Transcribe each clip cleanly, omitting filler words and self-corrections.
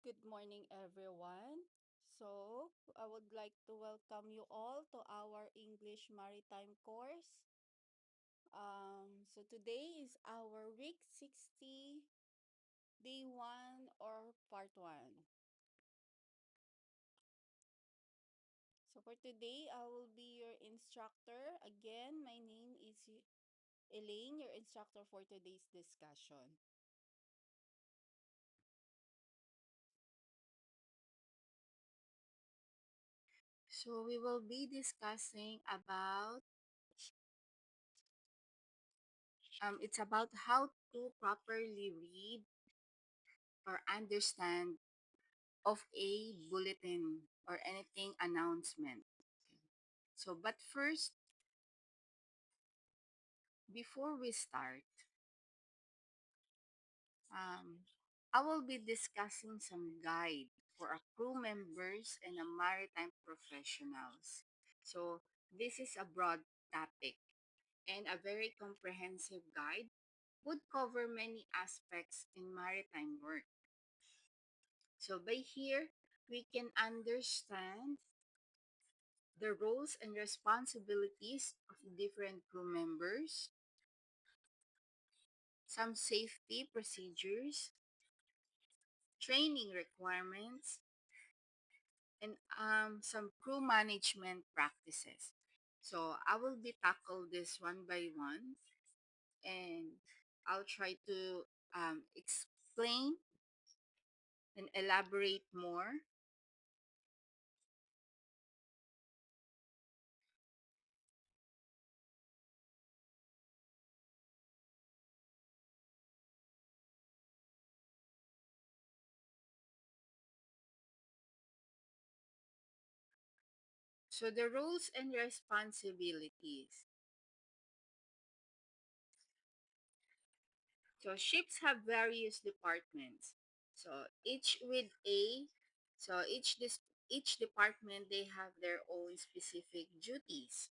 Good morning, everyone. I would like to welcome you all to our English Maritime course. Today is our week 60, day 1 or part 1. So, for today, I will be your instructor. Again, my name is Elaine, your instructor for today's discussion. So, we will be discussing about it's about how to properly read or understand of a bulletin or anything announcement. But first, before we start, um, I will be discussing some guide for our crew members and a maritime professionals. So this is a broad topic and a very comprehensive guide would cover many aspects in maritime work. So by here, we can understand the roles and responsibilities of different crew members, some safety procedures, training requirements, and some crew management practices. So I will be tackle this one by one, and I'll try to explain and elaborate more. So the roles and responsibilities. So ships have various departments. So each with a so each department they have their own specific duties.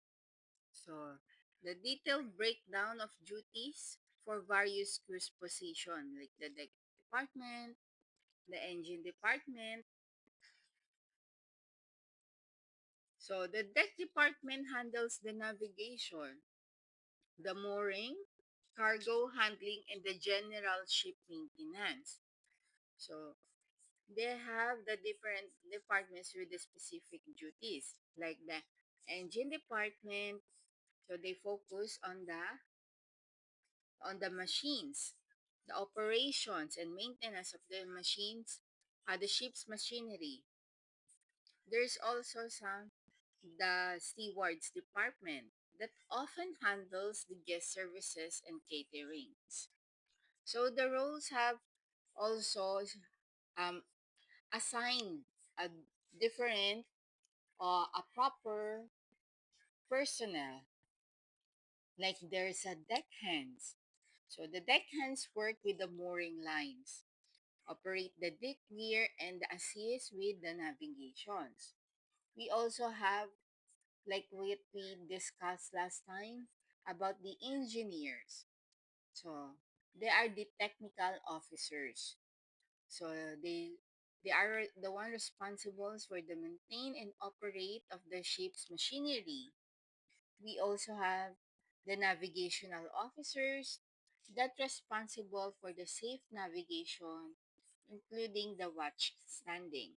So the detailed breakdown of duties for various cruise position like the deck department, the engine department. So the deck department handles the navigation, the mooring, cargo handling, and the general ship maintenance. So they have the different departments with the specific duties, like the engine department. So they focus on the machines, the operations and maintenance of the machines, the ship's machinery. There's also the stewards department that often handles the guest services and caterings. So the roles have also um, assigned a different or a proper personnel. Like there's a deckhands. So the deckhands work with the mooring lines, operate the deck gear, and assist with the navigations. We also have, like what we discussed last time, about the engineers. So they are the technical officers. So they are the one responsible for the maintain and operate of the ship's machinery. We also have the navigational officers that responsible for the safe navigation, including the watch standing.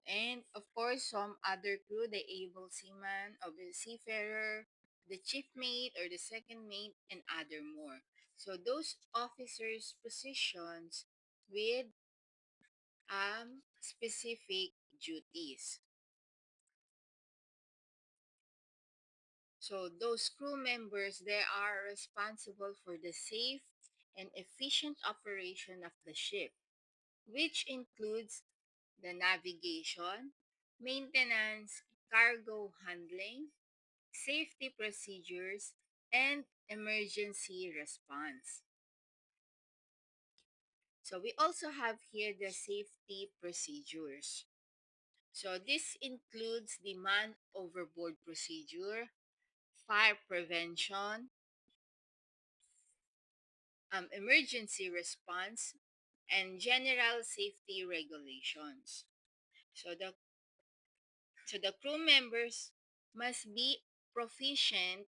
And of course, some other crew, the able seaman of the seafarer, the chief mate or the second mate, and other more. So those officers' positions with specific duties. So those crew members, they are responsible for the safe and efficient operation of the ship, which includes the navigation, maintenance, cargo handling, safety procedures, and emergency response. So we also have here the safety procedures. So this includes the man overboard procedure, fire prevention, emergency response, and general safety regulations. So the crew members must be proficient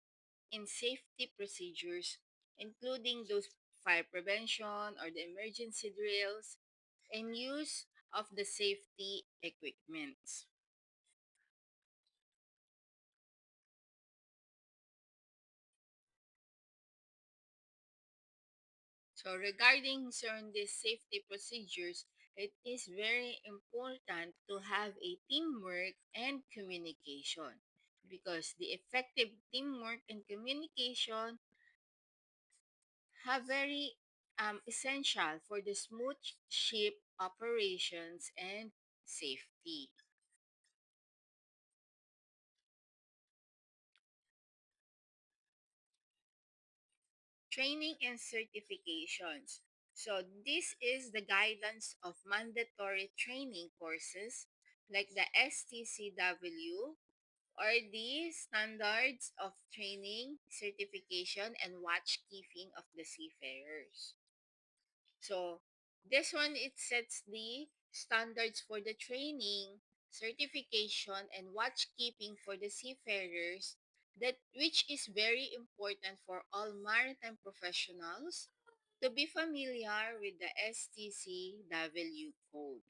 in safety procedures, including those fire prevention or the emergency drills and use of the safety equipment. So regarding certain these safety procedures, it is very important to have a teamwork and communication because the effective teamwork and communication have very essential for the smooth ship operations and safety. Training and certifications. So this is the guidance of mandatory training courses like the STCW or the standards of training, certification, and watchkeeping of the seafarers. So this one it sets the standards for the training, certification, and watchkeeping for the seafarers that which is very important for all maritime professionals to be familiar with the STCW code.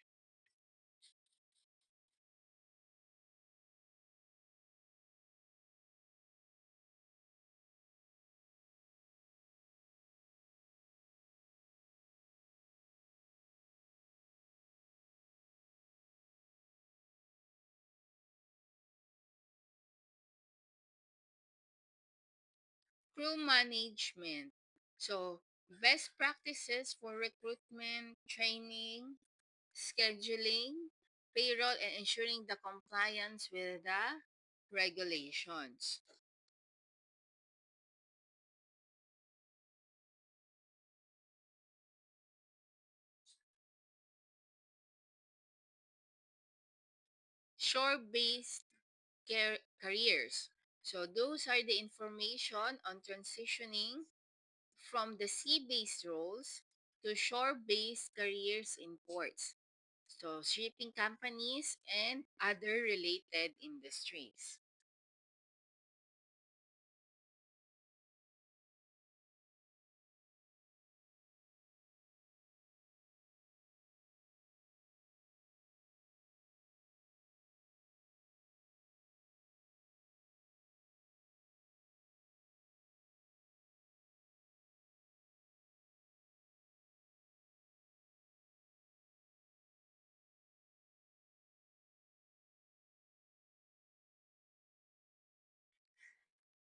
Crew management. So best practices for recruitment, training, scheduling, payroll, and ensuring the compliance with the regulations. Shore-based careers. So those are the information on transitioning from the sea-based roles to shore-based careers in ports. So shipping companies and other related industries.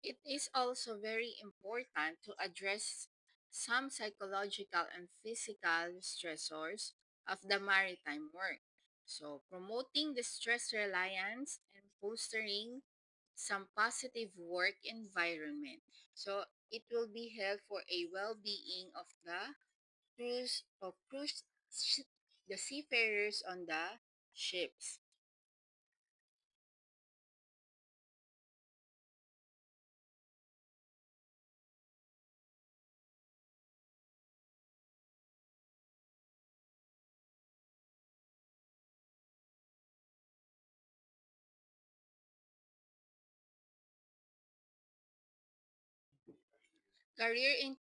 It is also very important to address some psychological and physical stressors of the maritime work. So, promoting the stress reliance and fostering some positive work environment. So, it will be held for a well-being of the cruise the seafarers on the ships. Career in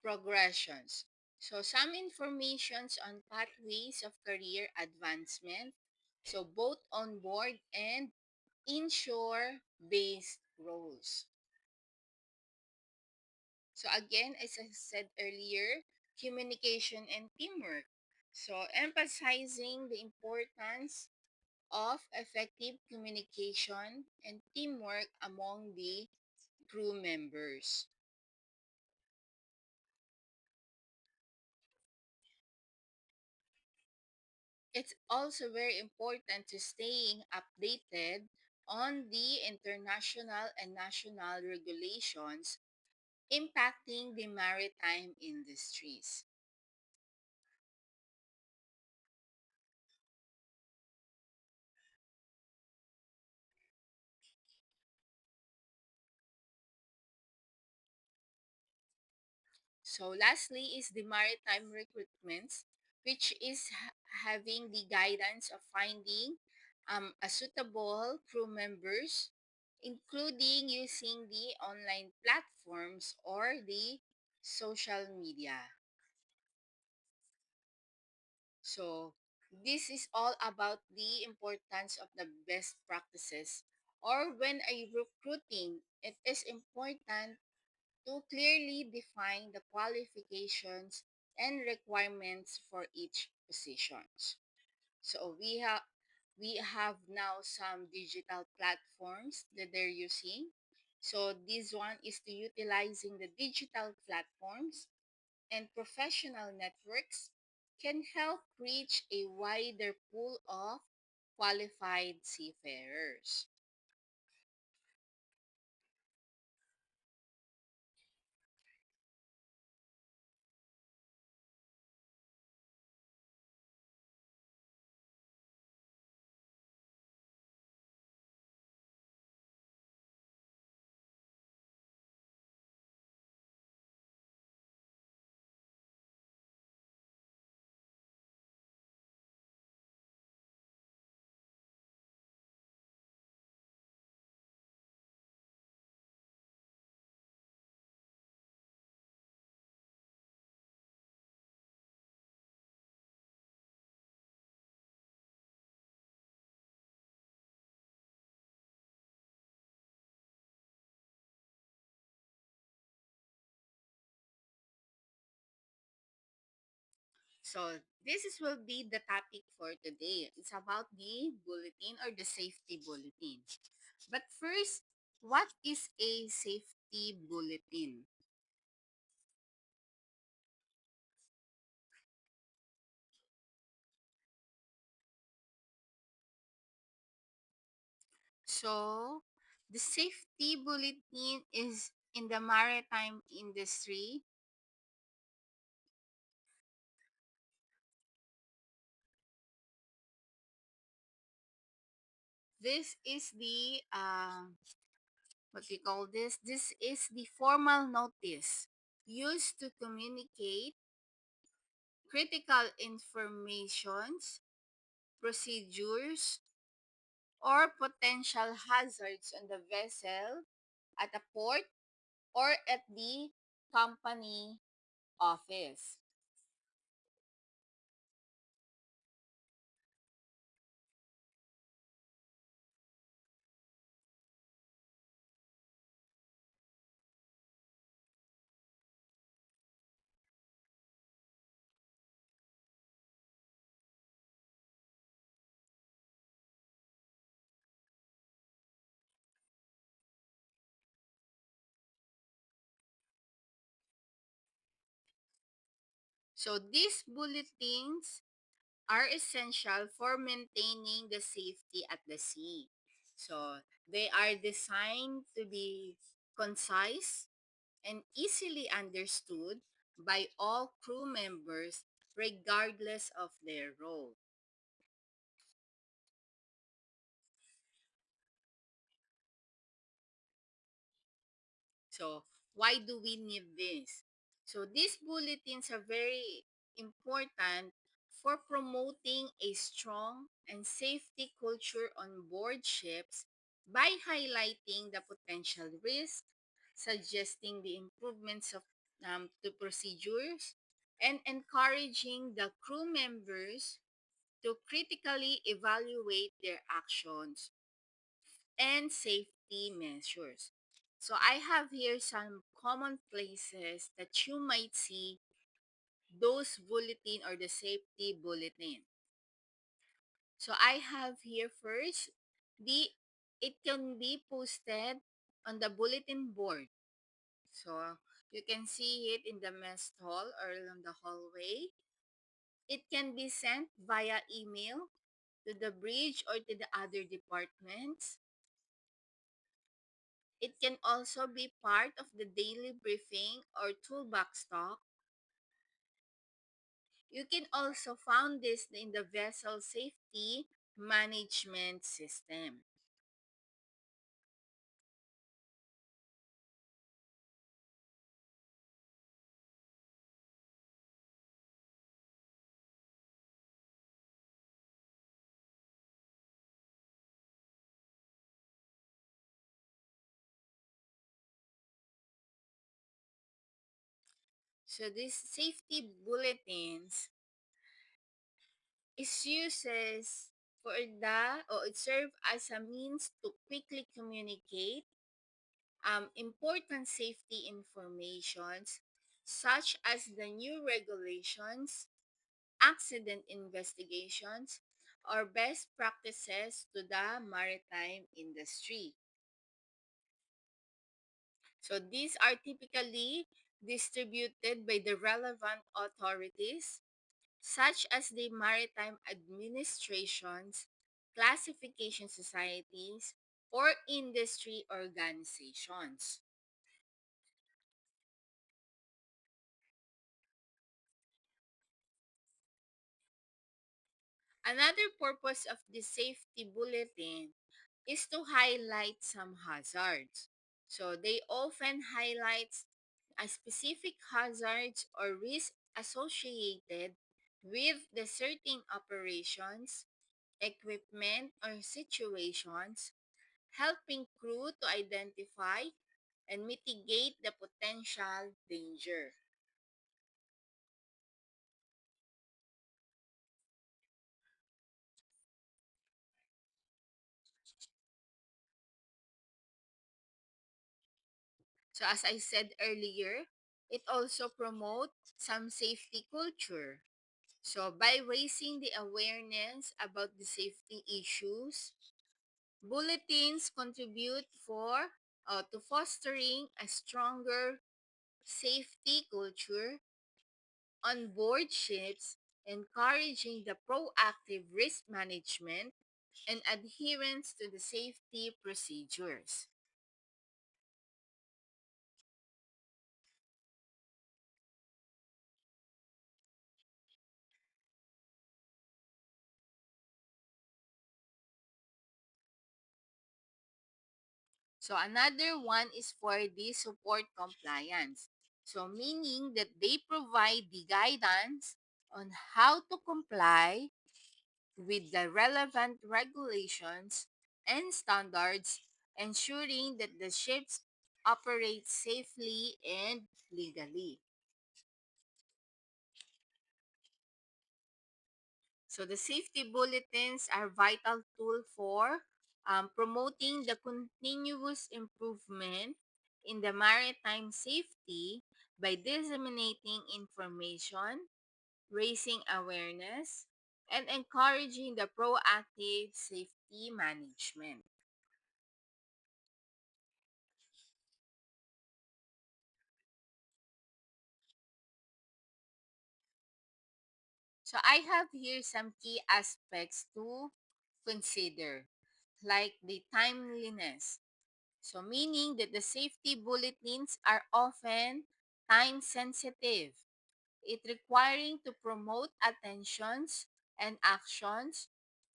progressions. So some informations on pathways of career advancement. So both on board and inshore based roles. So again, as I said earlier, communication and teamwork. So emphasizing the importance of effective communication and teamwork among the crew members. It's also very important to staying updated on the international and national regulations impacting the maritime industries. So lastly is the maritime recruitments, which is having the guidance of finding a suitable crew members, including using the online platforms or the social media. So this is all about the importance of the best practices. Or when a recruiting, it is important to clearly define the qualifications and requirements for each positions. So we have now some digital platforms that they're using. So this one is to utilizing the digital platforms and professional networks can help reach a wider pool of qualified seafarers. So this is will be the topic for today. It's about the bulletin or the safety bulletin. But first, what is a safety bulletin? So the safety bulletin is in the maritime industry. This is the what we call this. This is the formal notice used to communicate critical informations, procedures, or potential hazards on the vessel at a port or at the company office. So these bulletins are essential for maintaining the safety at the sea. So they are designed to be concise and easily understood by all crew members regardless of their role. So, why do we need this? So, these bulletins are very important for promoting a strong and safety culture on board ships by highlighting the potential risk, suggesting the improvements to procedures, and encouraging the crew members to critically evaluate their actions and safety measures. So I have here some common places that you might see those bulletin or the safety bulletin. So I have here first the it can be posted on the bulletin board. So you can see it in the mess hall or on the hallway. It can be sent via email to the bridge or to the other departments. It can also be part of the daily briefing or toolbox talk. You can also find this in the vessel safety management system. So these safety bulletins is uses for the or it serve as a means to quickly communicate important safety informations such as the new regulations, accident investigations, or best practices to the maritime industry. So these are typically distributed by the relevant authorities, such as the maritime administrations, classification societies, or industry organizations. Another purpose of the safety bulletin is to highlight some hazards. So they often highlight a specific hazards or risk associated with the certain operations, equipment, or situations, helping crew to identify and mitigate the potential danger. So as I said earlier, it also promotes some safety culture. So by raising the awareness about the safety issues, bulletins contribute to fostering a stronger safety culture on board ships, encouraging the proactive risk management and adherence to the safety procedures. So another one is for the support compliance. So meaning that they provide the guidance on how to comply with the relevant regulations and standards, ensuring that the ships operate safely and legally. So the safety bulletins are vital tool for promoting the continuous improvement in the maritime safety by disseminating information, raising awareness, and encouraging the proactive safety management. So I have here some key aspects to consider, like the timeliness. So meaning that the safety bulletins are often time sensitive, it requiring to promote attentions and actions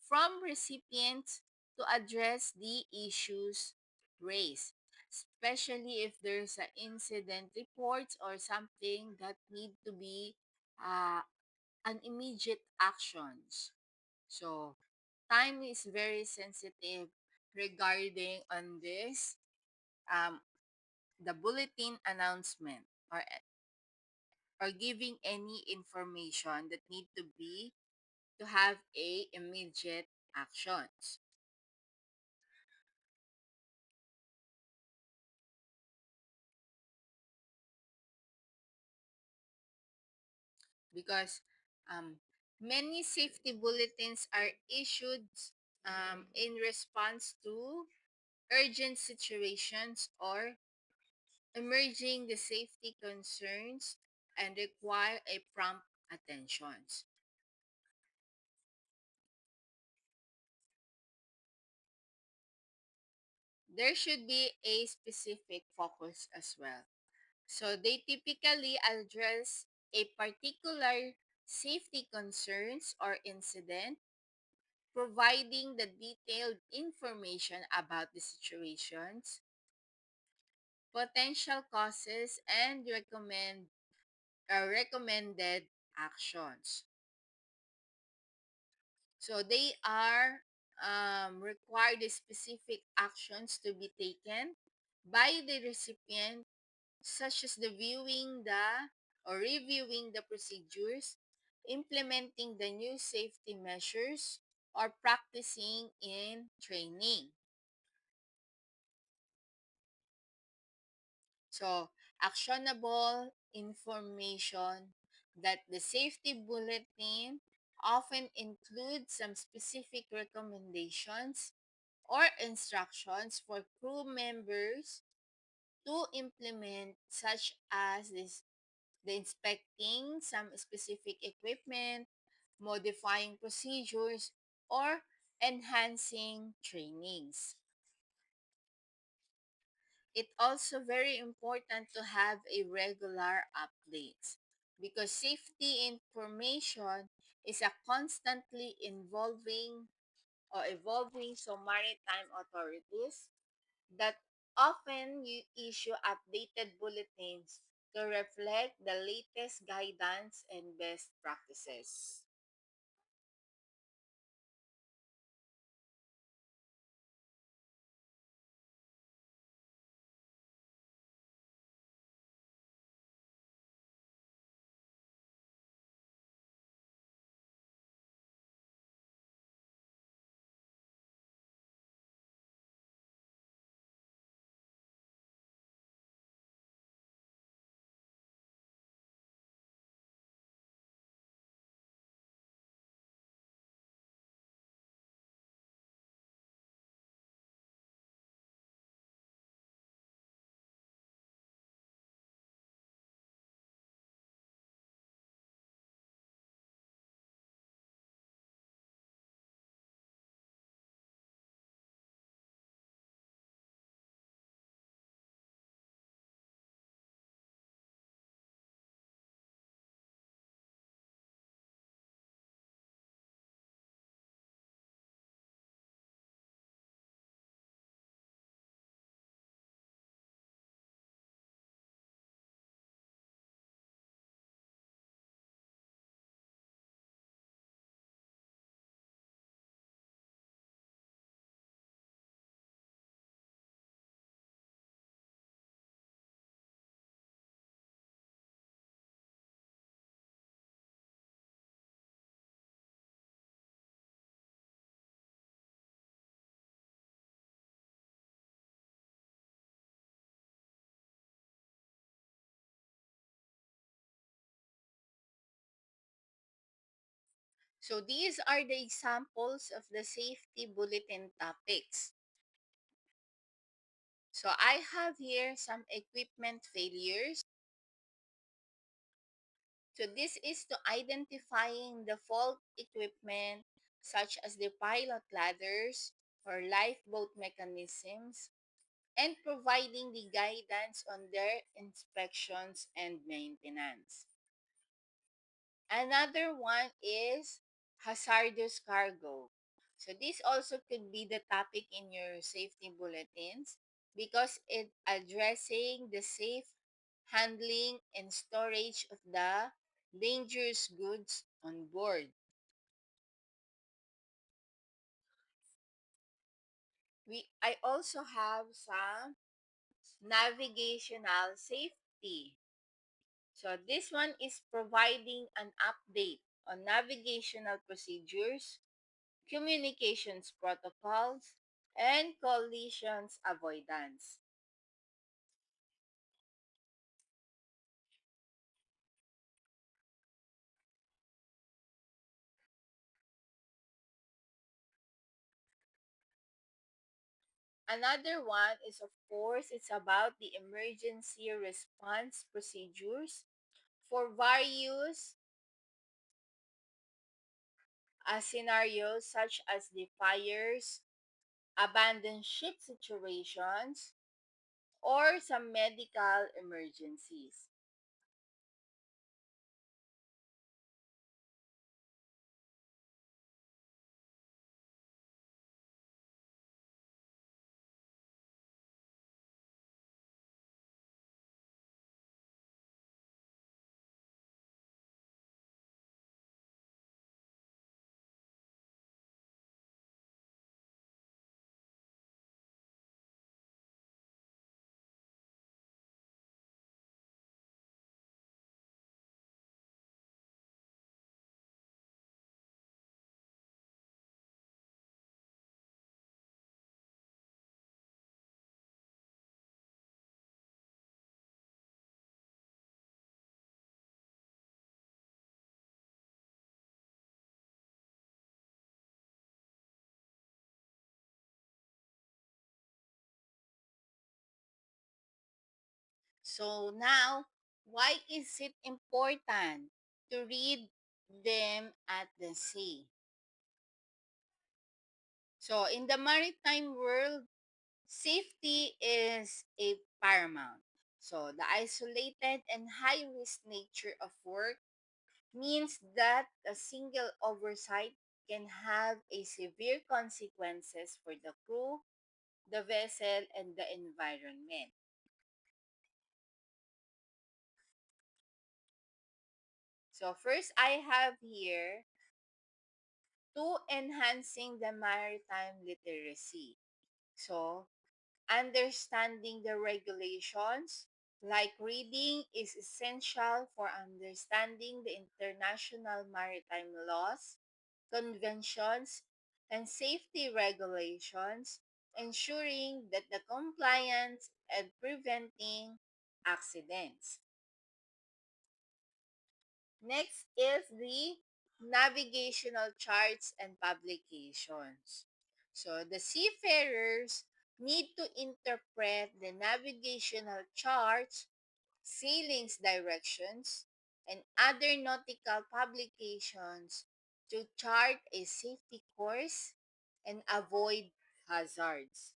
from recipients to address the issues raised, especially if there's an incident reports or something that need to be uh, an immediate actions. So time is very sensitive regarding on this um, the bulletin announcement or giving any information that need to be to have a immediate actions because um, many safety bulletins are issued in response to urgent situations or emerging the safety concerns and require a prompt attention. There should be a specific focus as well. So they typically address a particular safety concerns or incident, providing the detailed information about the situations, potential causes, and recommended actions. So they are require the specific actions to be taken by the recipient, such as the viewing the or reviewing the procedures, implementing the new safety measures, or practicing in training. So, actionable information that the safety bulletin often includes some specific recommendations or instructions for crew members to implement, such as the inspecting some specific equipment, modifying procedures, or enhancing trainings. It also very important to have a regular updates because safety information is a constantly involving or evolving, so maritime authorities that often you issue updated bulletins to reflect the latest guidance and best practices. So these are the examples of the safety bulletin topics. So I have here some equipment failures. So this is to identifying the fault equipment such as the pilot ladders or lifeboat mechanisms and providing the guidance on their inspections and maintenance. Another one is hazardous cargo. So this also could be the topic in your safety bulletins because it addressing the safe handling and storage of the dangerous goods on board. I also have some navigational safety. So this one is providing an update on navigational procedures, communications protocols, and collisions avoidance. Another one is, of course, it's about the emergency response procedures for various scenarios such as the fires, abandoned ship situations, or some medical emergencies. So now, why is it important to read them at the sea? So in the maritime world, safety is a paramount. So the isolated and high risk nature of work means that a single oversight can have a severe consequences for the crew, the vessel, and the environment. So first I have here to enhancing the maritime literacy. So understanding the regulations, like reading, is essential for understanding the international maritime laws, conventions, and safety regulations, ensuring that the compliance and preventing accidents. Next is the navigational charts and publications. So the seafarers need to interpret the navigational charts, sailing's directions, and other nautical publications to chart a safety course and avoid hazards.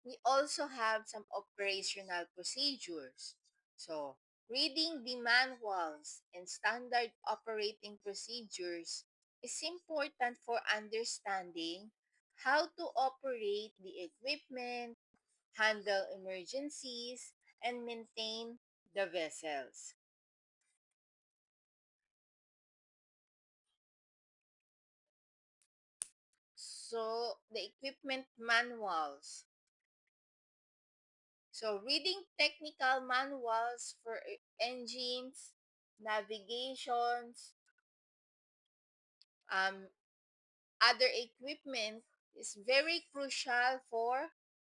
We also have some operational procedures. So, reading the manuals and standard operating procedures is important for understanding how to operate the equipment, handle emergencies, and maintain the vessels. So, the equipment manuals. So, reading technical manuals for engines, navigations, um, other equipment is very crucial for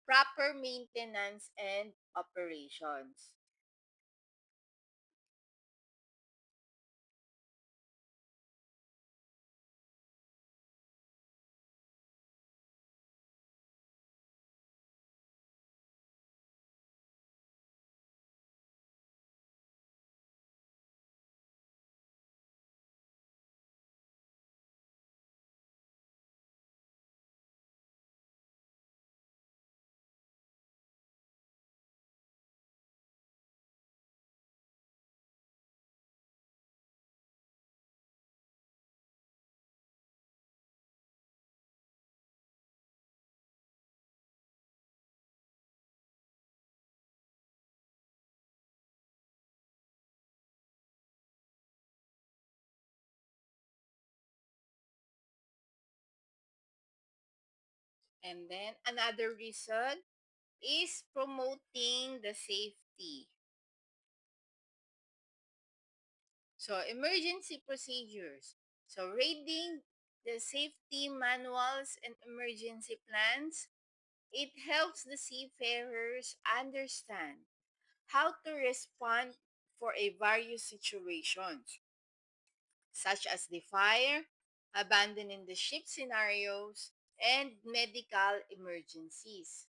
proper maintenance and operations. And then another reason is promoting the safety. So, emergency procedures. So, reading the safety manuals and emergency plans, it helps the seafarers understand how to respond for a various situations, such as the fire, abandoning the ship scenarios, and medical emergencies.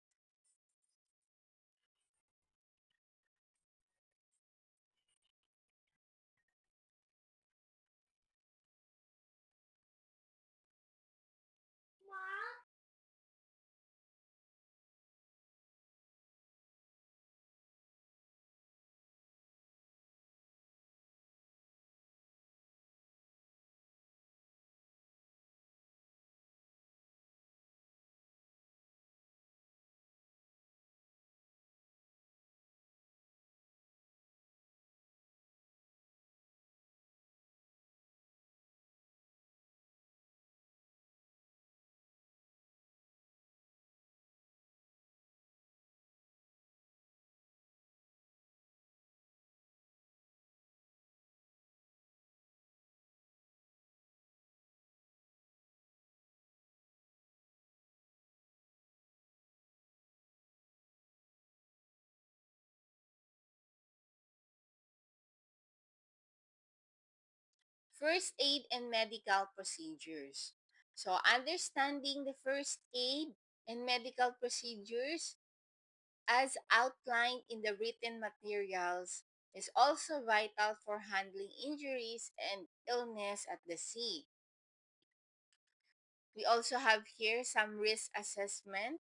First aid and medical procedures. So, understanding the first aid and medical procedures as outlined in the written materials is also vital for handling injuries and illness at the sea. We also have here some risk assessment.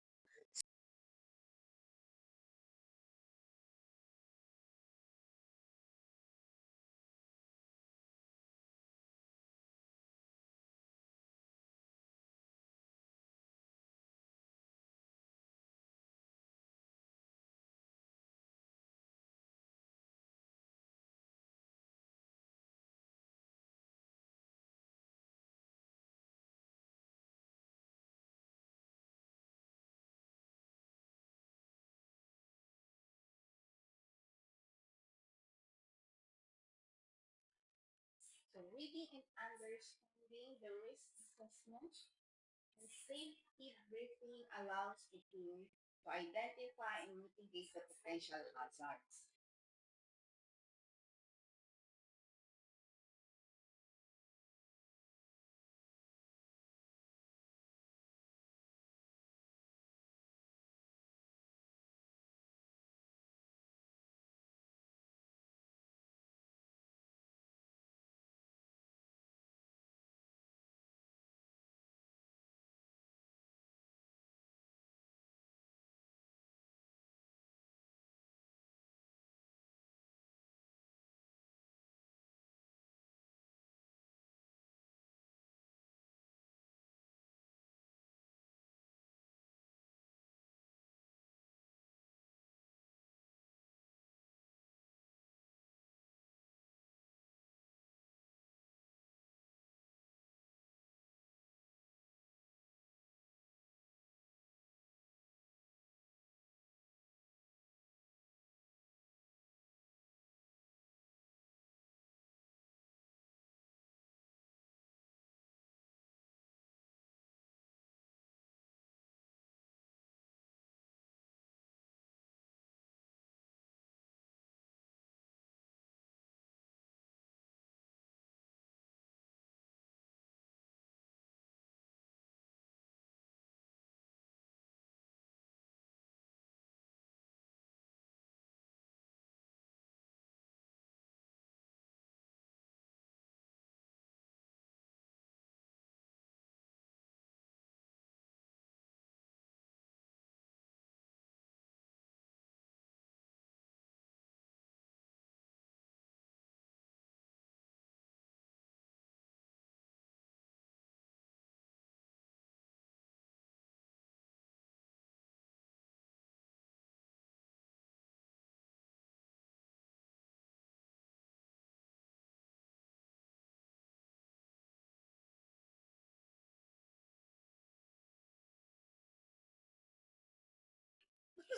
So, reading and understanding the risk assessment and safety briefing allows the team to identify and mitigate the potential hazards.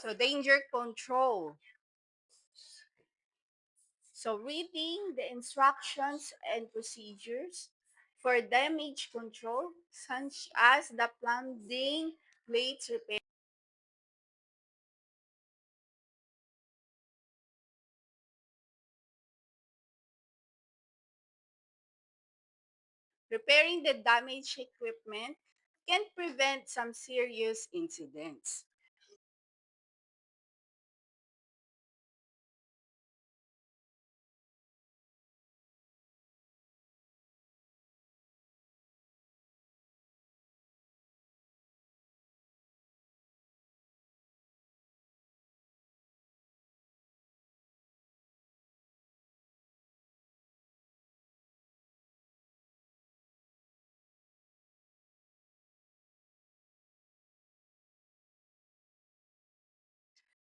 So, danger control. So, reading the instructions and procedures for damage control, such as the plumbing, plates repair, repairing the damaged equipment can prevent some serious incidents.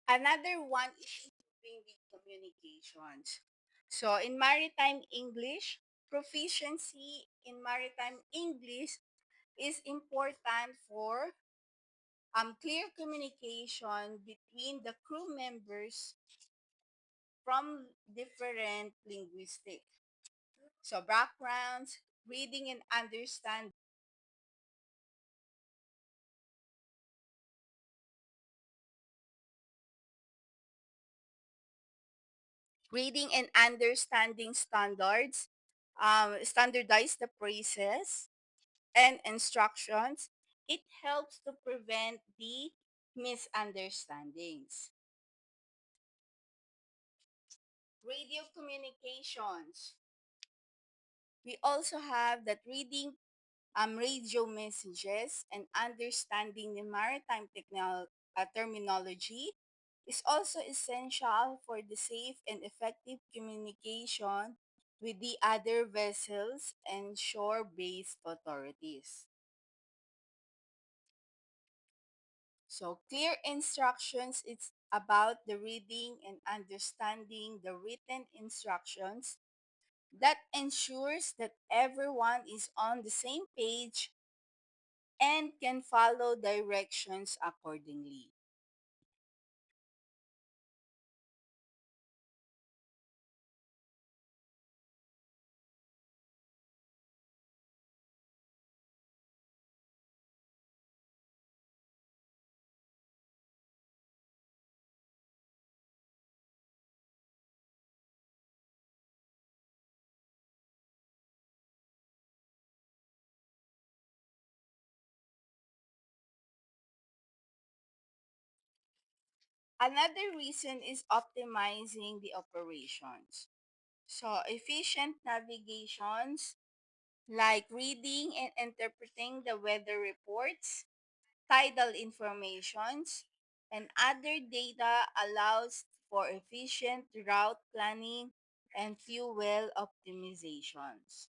Another one is improving the communications. So, in maritime English, proficiency in maritime English is important for clear communication between the crew members from different linguistic so backgrounds, reading and understanding standards, standardize the phrases, and instructions, it helps to prevent the misunderstandings. Radio communications. We also have that reading radio messages and understanding the maritime terminology is also essential for the safe and effective communication with the other vessels and shore-based authorities. So clear instructions, it's about the reading and understanding the written instructions that ensures that everyone is on the same page and can follow directions accordingly. Another reason is optimizing the operations. So, efficient navigations like reading and interpreting the weather reports, tidal informations, and other data allows for efficient route planning and fuel optimizations.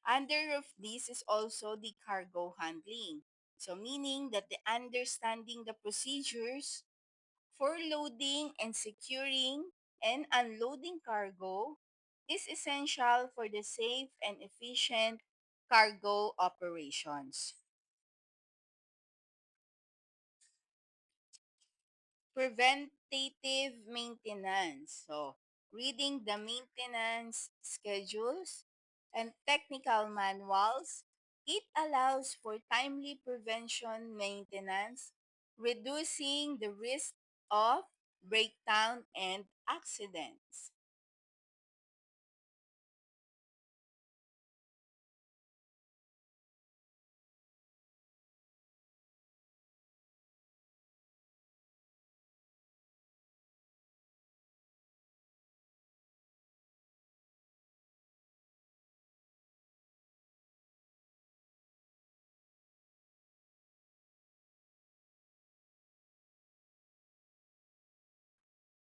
Under of this is also the cargo handling. So meaning that the understanding the procedures for loading and securing and unloading cargo is essential for the safe and efficient cargo operations. Preventative maintenance. So, reading the maintenance schedules and technical manuals, it allows for timely prevention maintenance, reducing the risk of breakdown and accidents.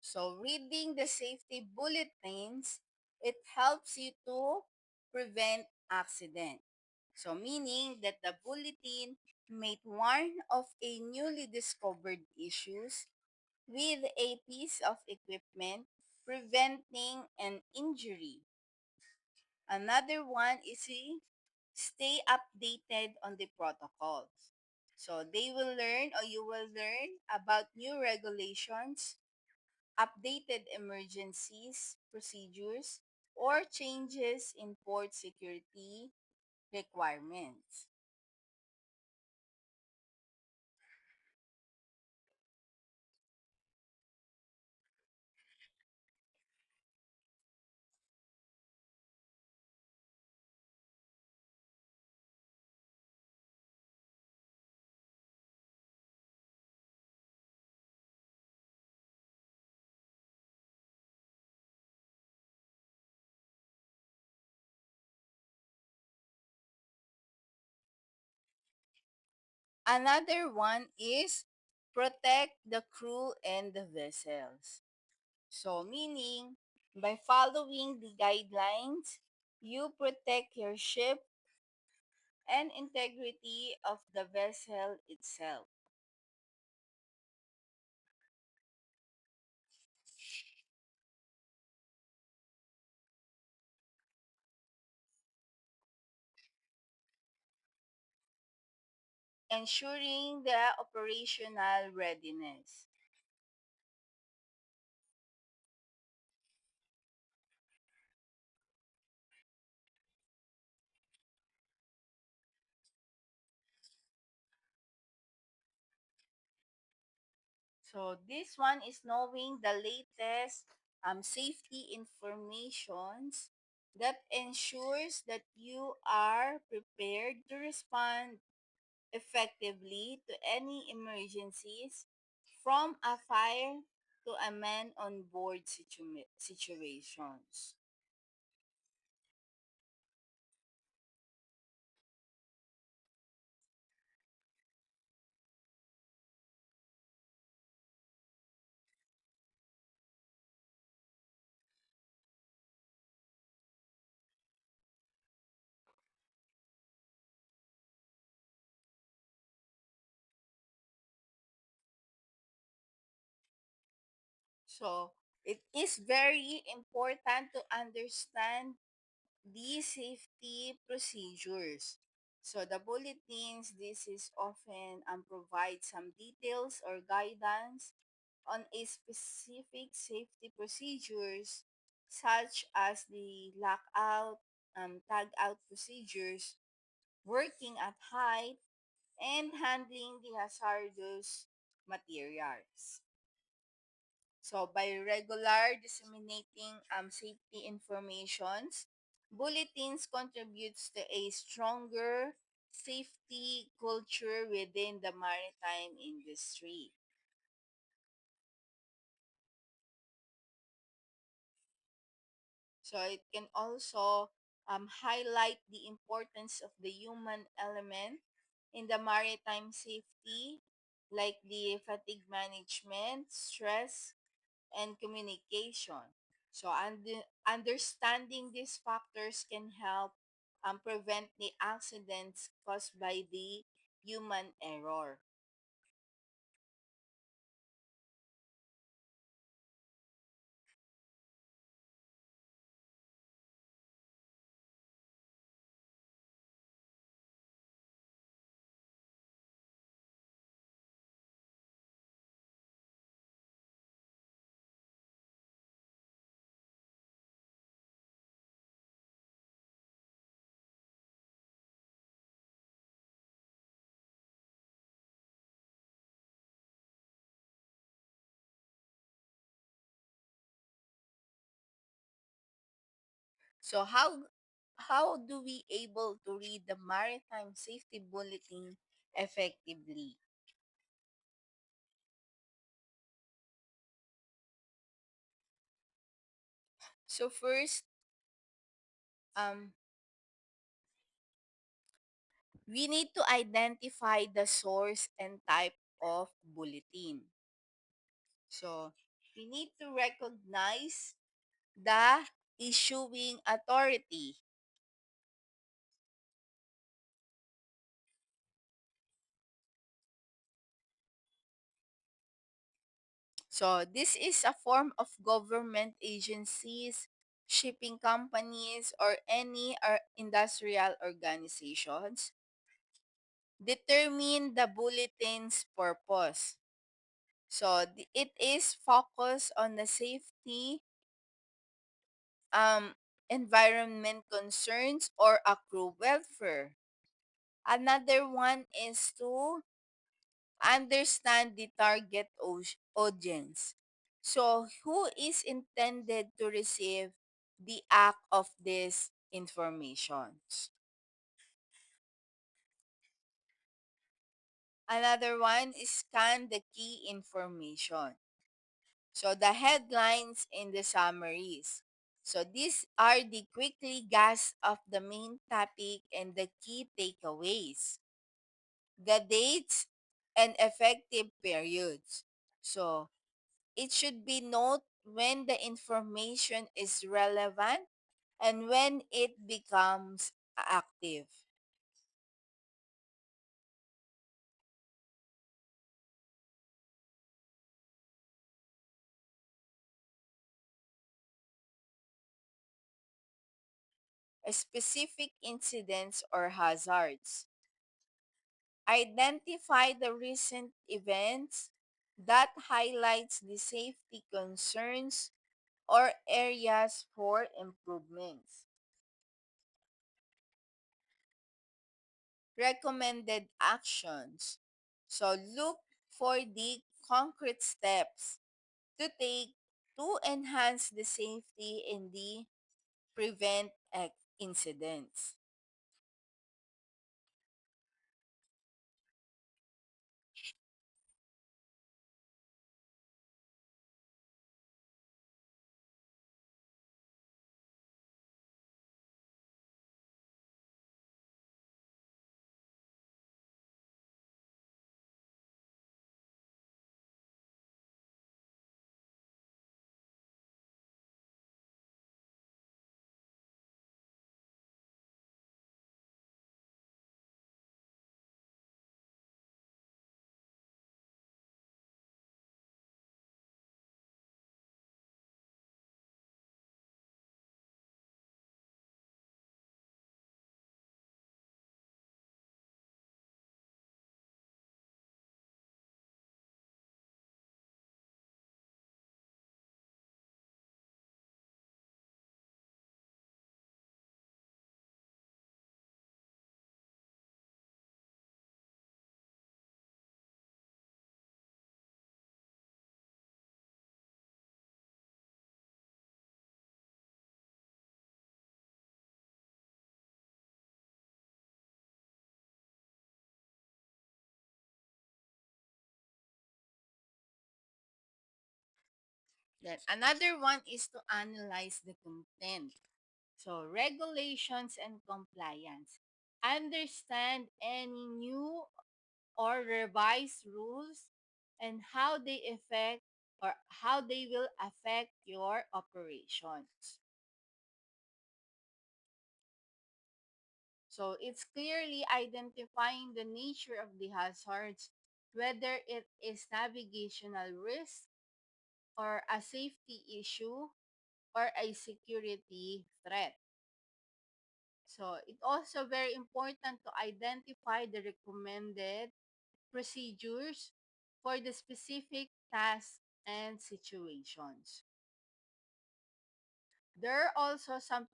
So, reading the safety bulletins, it helps you to prevent accident. So, meaning that the bulletin may warn of a newly discovered issues with a piece of equipment preventing an injury. Another one is stay updated on the protocols. So they will learn or you will learn about new regulations, updated emergencies, procedures, or changes in port security requirements. Another one is protect the crew and the vessels. So, meaning by following the guidelines, you protect your ship and integrity of the vessel itself. Ensuring the operational readiness. So this one is knowing the latest safety informations that ensures that you are prepared to respond effectively to any emergencies from a fire to a man on board situations. So, it is very important to understand these safety procedures. So, the bulletins, this is often provide some details or guidance on a specific safety procedures such as the lockout, tag out procedures, working at height, and handling the hazardous materials. So by regular disseminating safety informations, bulletins contributes to a stronger safety culture within the maritime industry. So it can also highlight the importance of the human element in the maritime safety, like the fatigue management, stress, and communication. So, understanding these factors can help prevent the accidents caused by the human error. So, how do we able to read the maritime safety bulletin effectively? So, first, um, we need to identify the source and type of bulletin. So, we need to recognize the issuing authority. So this is a form of government agencies, shipping companies, or any industrial organizations determine the bulletin's purpose. So it is focused on the safety, um, environment concerns, or a crew welfare. Another one is to understand the target audience. So, who is intended to receive the act of this information? Another one is scan the key information. So, the headlines and the summaries. So, these are the quickly gas of the main topic and the key takeaways. The dates and effective periods. So, it should be note when the information is relevant and when it becomes active. Specific incidents or hazards. Identify the recent events that highlights the safety concerns or areas for improvements. Recommended actions. So look for the concrete steps to take to enhance the safety and the prevent incidents. Then another one is to analyze the content. So regulations and compliance. Understand any new or revised rules and how they affect or how they will affect your operations. So it's clearly identifying the nature of the hazards, whether it is navigational risk or a safety issue or a security threat. So it's also very important to identify the recommended procedures for the specific tasks and situations. There are also some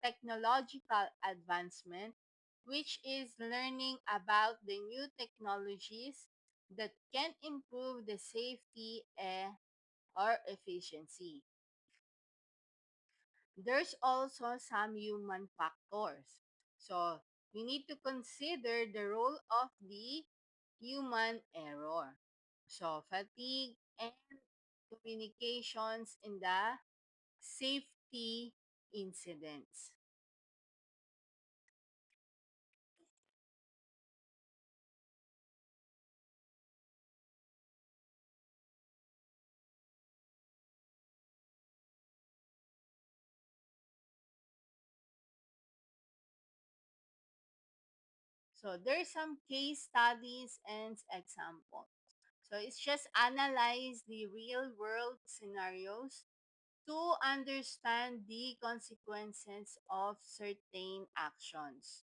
technological advancement, which is learning about the new technologies that can improve the safety or efficiency. There's also some human factors. So we need to consider the role of the human error. So fatigue and communications in the safety incidents. So there's some case studies and examples. So it's just analyze the real world scenarios to understand the consequences of certain actions.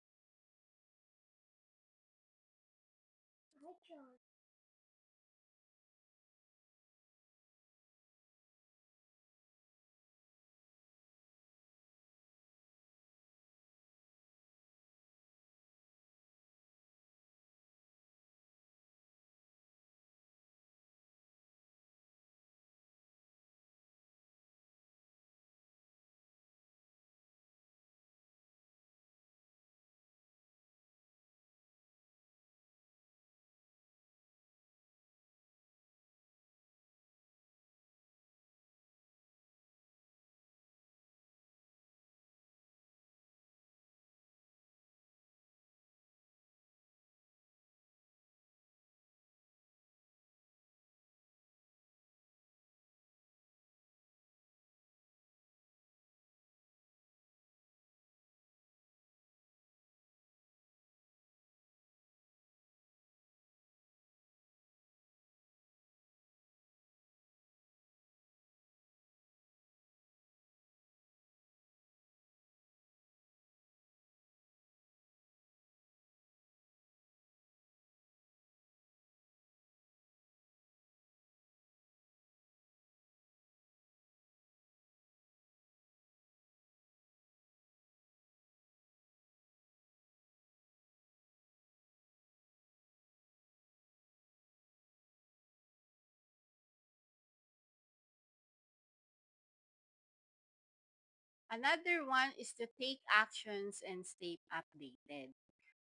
Another one is to take actions and stay updated.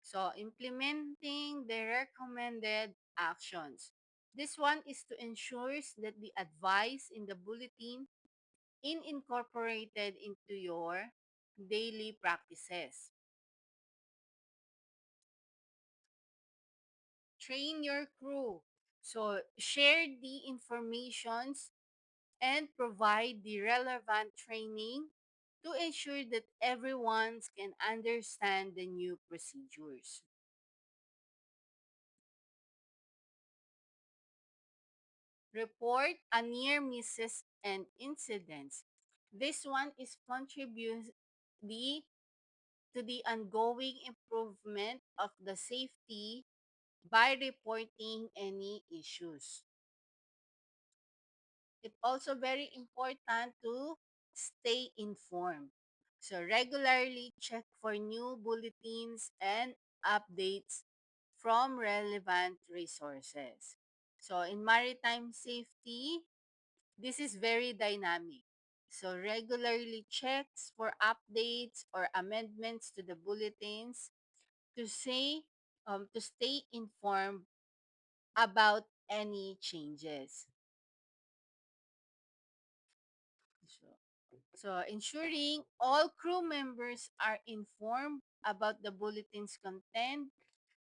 So, implementing the recommended actions. This one is to ensure that the advice in the bulletin is incorporated into your daily practices. Train your crew. So, share the informations and provide the relevant training to ensure that everyone can understand the new procedures. Report a near misses and incidents. This one is contribute the to the ongoing improvement of the safety by reporting any issues. It's also very important to stay informed. So regularly check for new bulletins and updates from relevant resources. So in maritime safety, this is very dynamic. So regularly checks for updates or amendments to the bulletins to say to stay informed about any changes. So, so ensuring all crew members are informed about the bulletin's content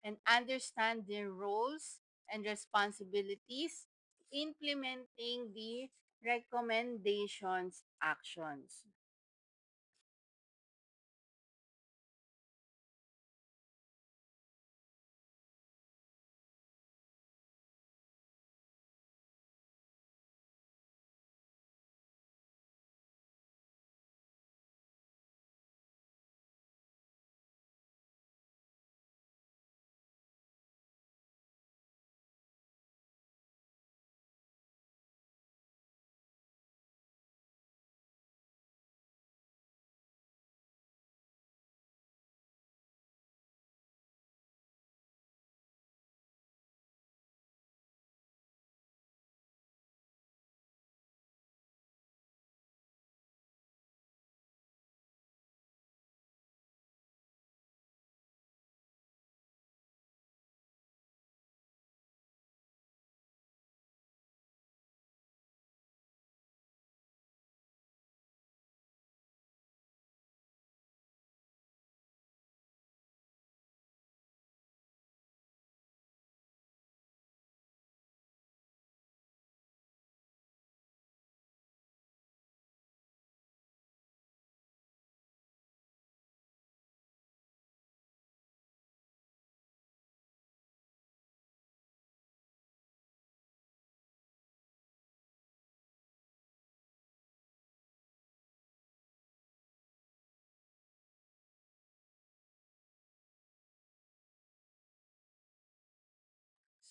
and understand their roles and responsibilities, implementing the recommendations actions.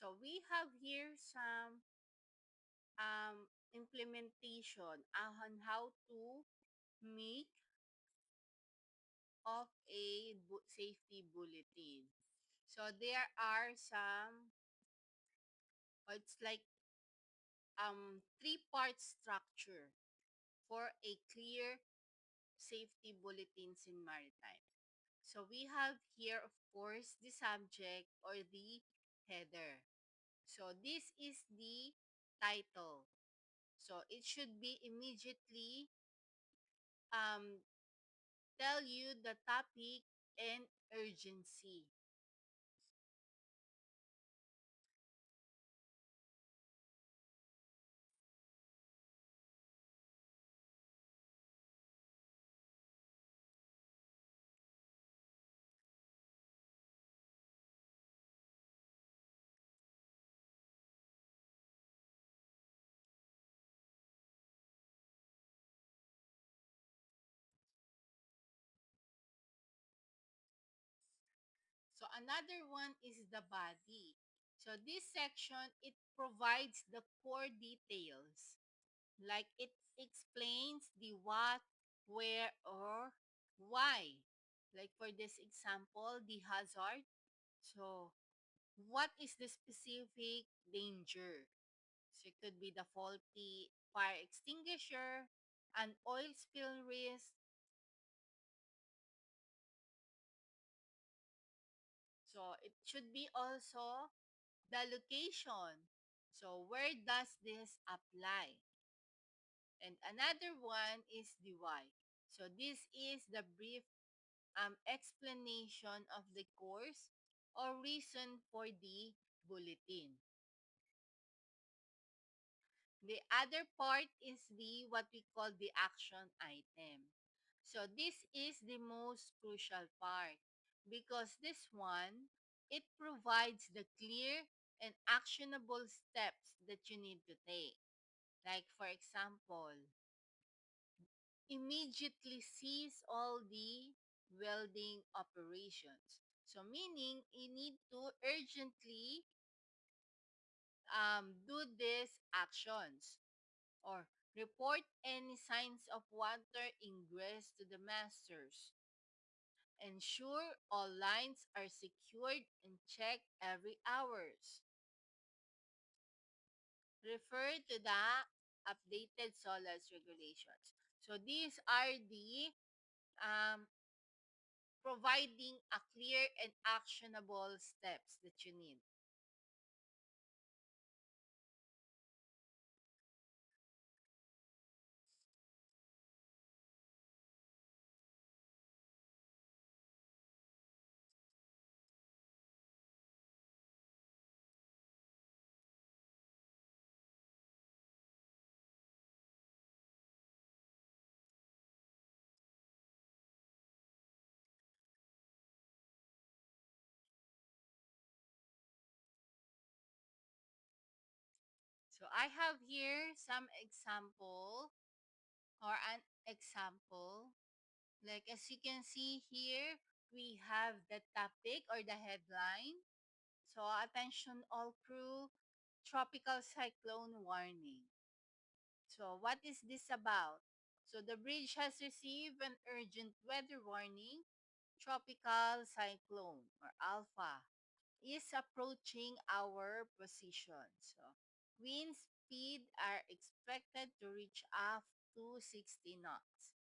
So we have here some implementation on how to make of a safety bulletin. So there are some, it's like three-part structure for a clear safety bulletins in maritime. So we have here, of course, the subject or the header. So this is the title. So it should be immediately um, tell you the topic and urgency. So another one is the body. So this section, it provides the core details. Like it explains the what, where, or why. Like for this example, the hazard. So what is the specific danger? So it could be the faulty fire extinguisher, an oil spill risk, should be also the location. So where does this apply? And another one is the why. So this is the brief explanation of the course or reason for the bulletin. The other part is the what we call the action item. So this is the most crucial part because this one it provides the clear and actionable steps that you need to take. Like for example, immediately cease all the welding operations. So meaning you need to urgently do these actions or report any signs of water ingress to the masters. Ensure all lines are secured and check every hours. Refer to the updated SOLAS regulations. So these are the um, providing a clear and actionable steps that you need. So I have here some example or an example. Like as you can see here, we have the topic or the headline. So attention all crew, tropical cyclone warning. So what is this about? So the bridge has received an urgent weather warning. Tropical cyclone or Alpha is approaching our position. So wind speed are expected to reach up to 60 knots.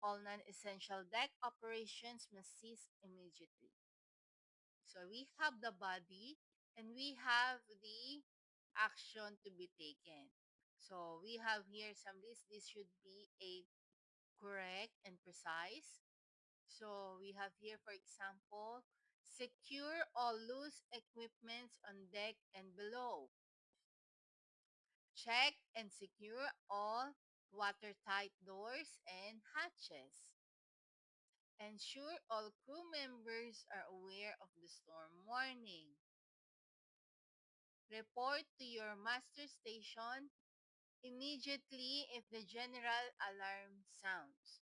All non-essential deck operations must cease immediately. So we have the body and we have the action to be taken. So we have here some list. This should be a correct and precise. So we have here, for example, secure all loose equipments on deck and below. Check and secure all watertight doors and hatches. Ensure all crew members are aware of the storm warning. Report to your master station immediately if the general alarm sounds.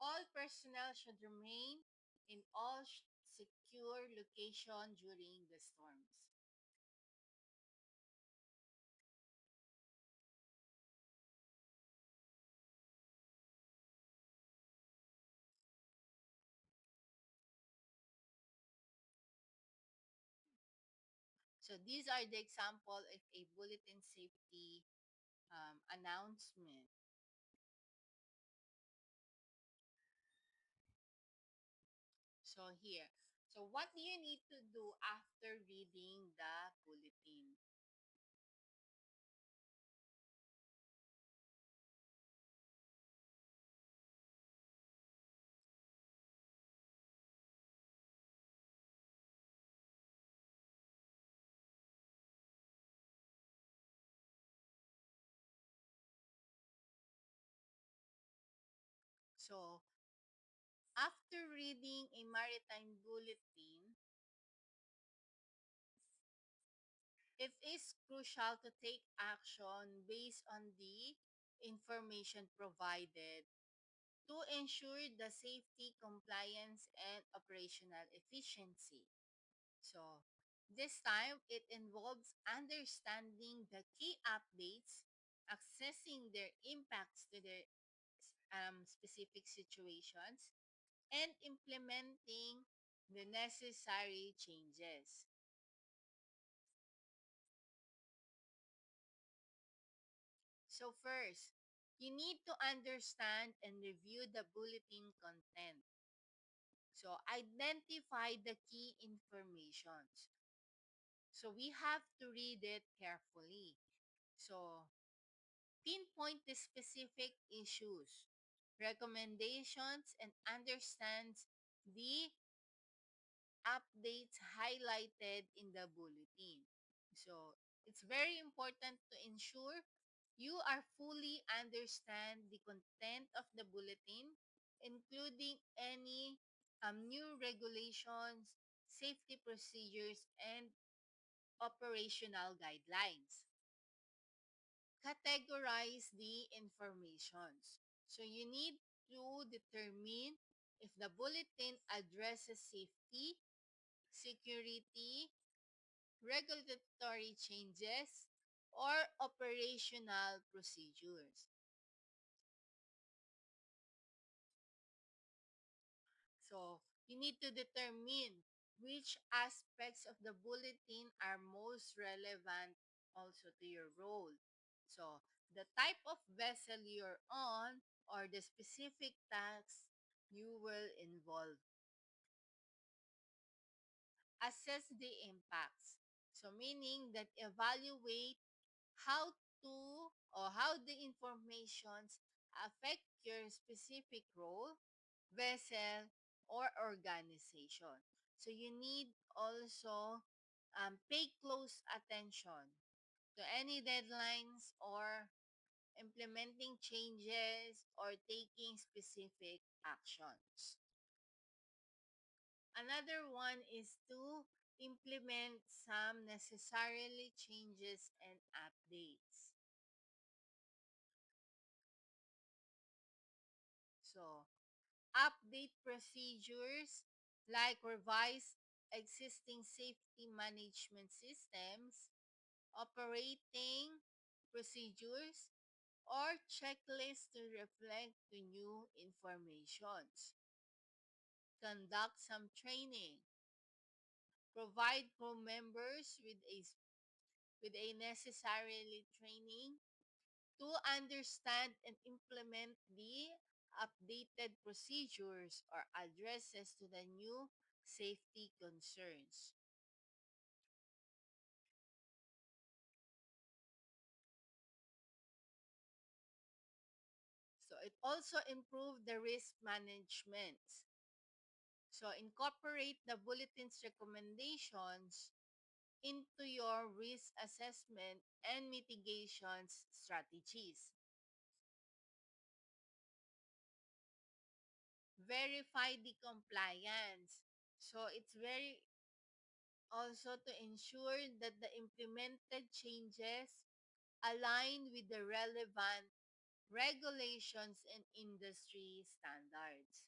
All personnel should remain in all secure location during the storms. So these are the example of a bulletin safety announcement. So here, so what do you need to do after reading the bulletin? So after reading a maritime bulletin, it is crucial to take action based on the information provided to ensure the safety, compliance, and operational efficiency. So, this time it involves understanding the key updates, assessing their impacts to their specific situations, and implementing the necessary changes. So, first, you need to understand and review the bulletin content. So identify the key informations. So we have to read it carefully. So pinpoint the specific issues, recommendations, and understands the updates highlighted in the bulletin. So it's very important to ensure you are fully understand the content of the bulletin, including any new regulations, safety procedures, and operational guidelines. Categorize the informations. So you need to determine if the bulletin addresses safety, security, regulatory changes, or operational procedures. So you need to determine which aspects of the bulletin are most relevant also to your role. So the type of vessel you're on or the specific task you will involve. Assess the impacts. So meaning that evaluate how to or how the informations affect your specific role, vessel, or organization. So you need also pay close attention to any deadlines or implementing changes or taking specific actions. Another one is to implement some necessarily changes and updates. So, update procedures like revise existing safety management systems, operating procedures, or checklists to reflect the new informations. Conduct some training. Provide crew members with a necessarily training to understand and implement the updated procedures or addresses to the new safety concerns. So it also improved the risk management. So incorporate the bulletin's recommendations into your risk assessment and mitigations strategies. Verify the compliance. So it's very also to ensure that the implemented changes align with the relevant regulations and industry standards.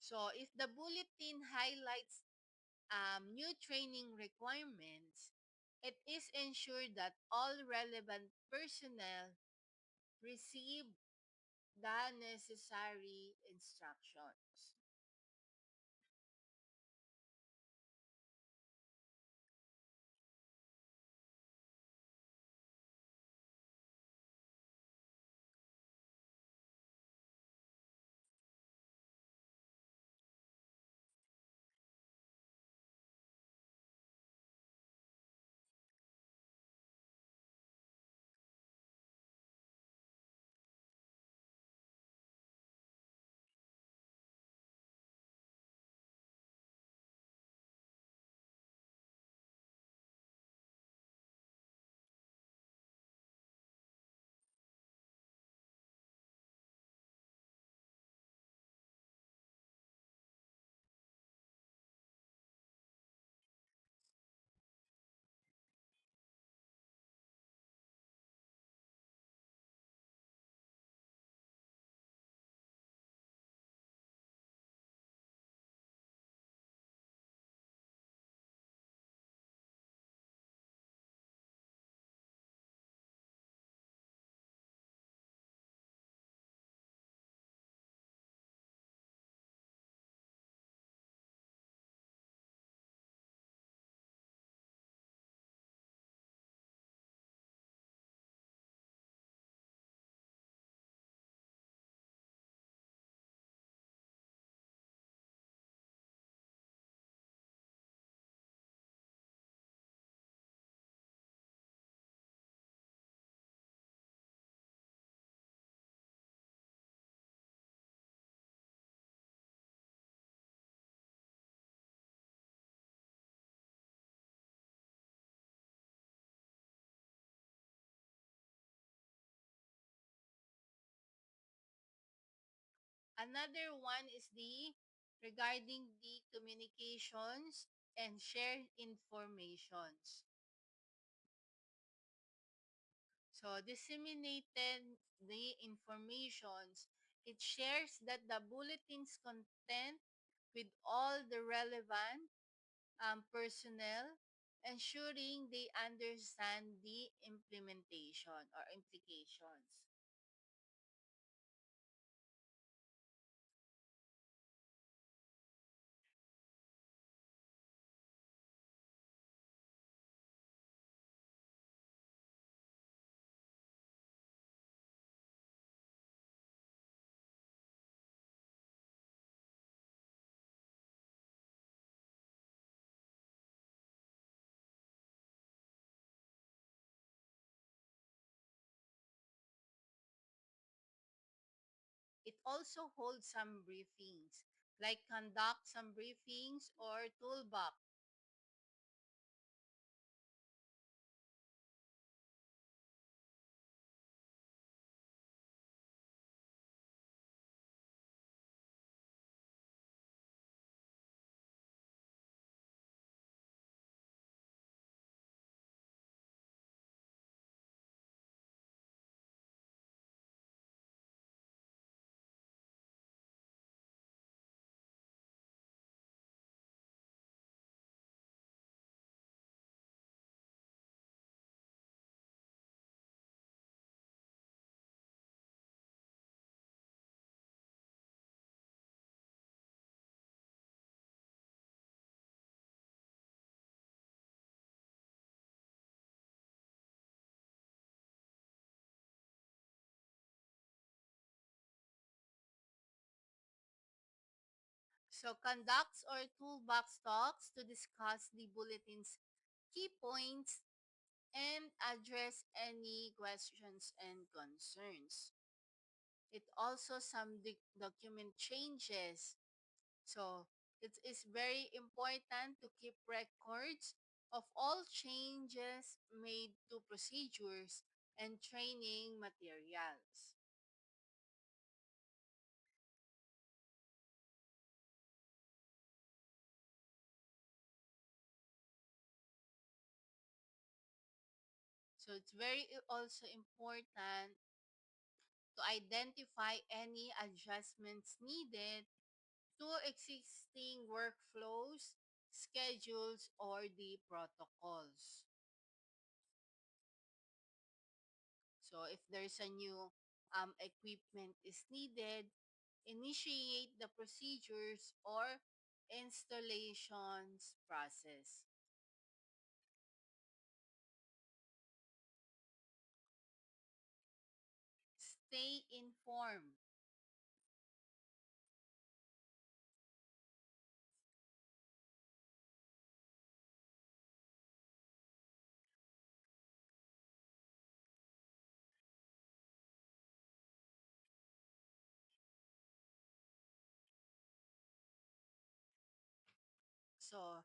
So if the bulletin highlights new training requirements, it is ensured that all relevant personnel receive the necessary instructions. Another one is the regarding the communications and shared informations. So disseminated the informations, it shares that the bulletin's content with all the relevant personnel, ensuring they understand the implementation or implications. It also holds some briefings, like conduct some briefings or toolbox. So conducts or toolbox talks to discuss the bulletin's key points and address any questions and concerns. It also some document changes. So it is very important to keep records of all changes made to procedures and training materials. So it's very also important to identify any adjustments needed to existing workflows, schedules, or the protocols. So if there's a new equipment is needed, initiate the procedures or installations process. Stay informed. So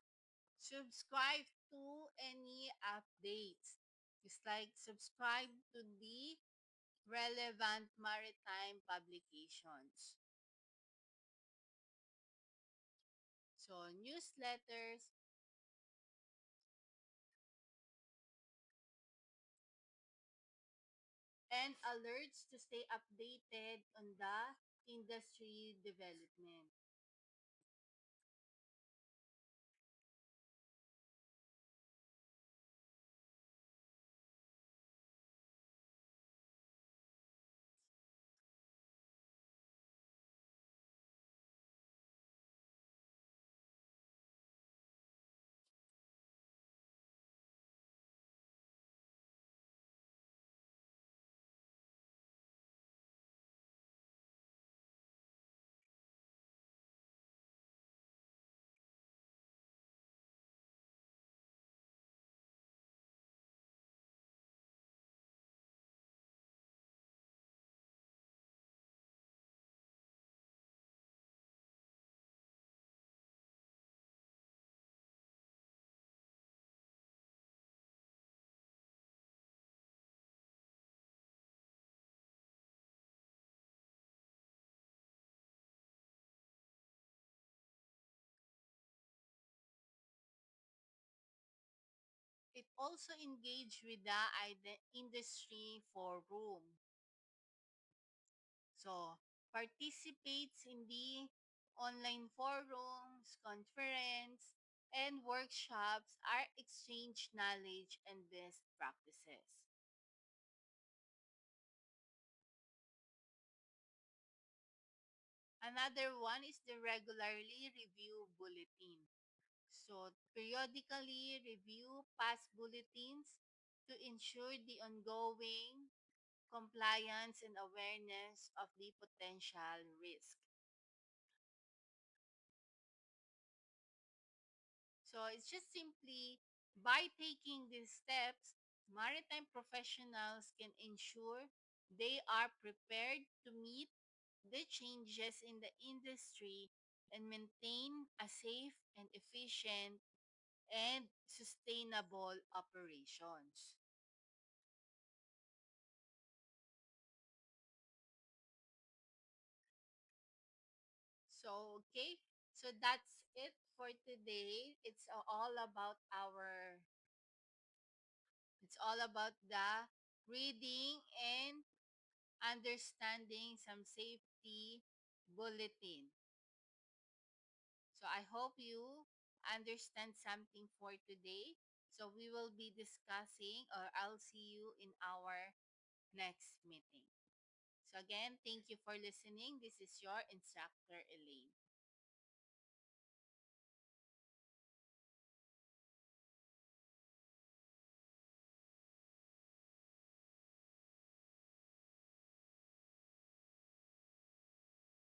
subscribe to any updates. It's like subscribe to the relevant maritime publications. So newsletters and alerts to stay updated on the industry development. It also engaged with the industry forum. So, participates in the online forums, conference, and workshops are exchange knowledge and best practices. Another one is the regularly review bulletin. So, periodically review past bulletins to ensure the ongoing compliance and awareness of the potential risk. So, it's just simply by taking these steps, maritime professionals can ensure they are prepared to meet the changes in the industry and maintain a safe and efficient and sustainable operations. So, okay, so that's it for today. It's all about the reading and understanding some safety bulletin. So I hope you understand something for today. So we will be discussing, or I'll see you in our next meeting. So again, thank you for listening. This is your instructor, Elaine.